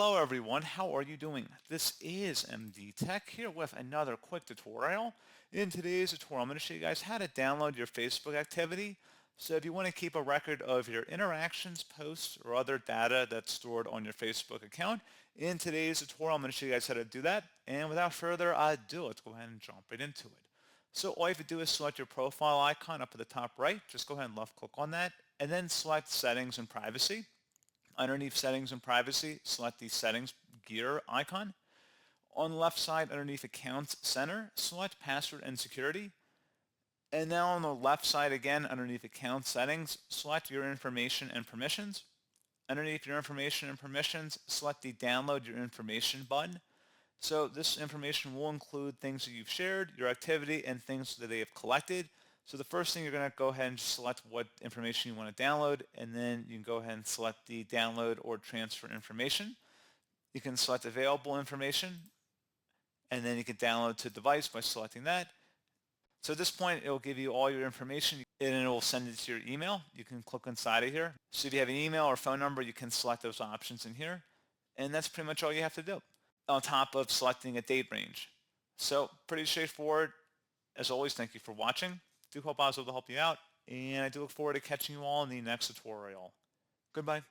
Hello everyone, how are you doing? This is MD Tech here with another quick tutorial. In today's tutorial, I'm going to show you guys how to download your Facebook activity. So if you want to keep a record of your interactions, posts, or other data that's stored on your Facebook account, in today's tutorial, I'm going to show you guys how to do that. And without further ado, let's go ahead and jump right into it. So all you have to do is select your profile icon up at the top right. Just go ahead and left click on that, and then select Settings and Privacy. Underneath Settings and Privacy, select the Settings gear icon. On the left side, underneath Accounts Center, select Password and Security. And now on the left side again, underneath Account Settings, select Your Information and Permissions. Underneath Your Information and Permissions, select the Download Your Information button. So this information will include things that you've shared, your activity, and things that they have collected. So the first thing, you're going to go ahead and just select what information you want to download, and then you can go ahead and select the download or transfer information. You can select available information, and then you can download to device by selecting that. So at this point, it will give you all your information, and it will send it to your email. You can click inside of here. So if you have an email or phone number, you can select those options in here, and that's pretty much all you have to do, on top of selecting a date range. So pretty straightforward. As always, thank you for watching. Do hope I was able to help you out, and I do look forward to catching you all in the next tutorial. Goodbye.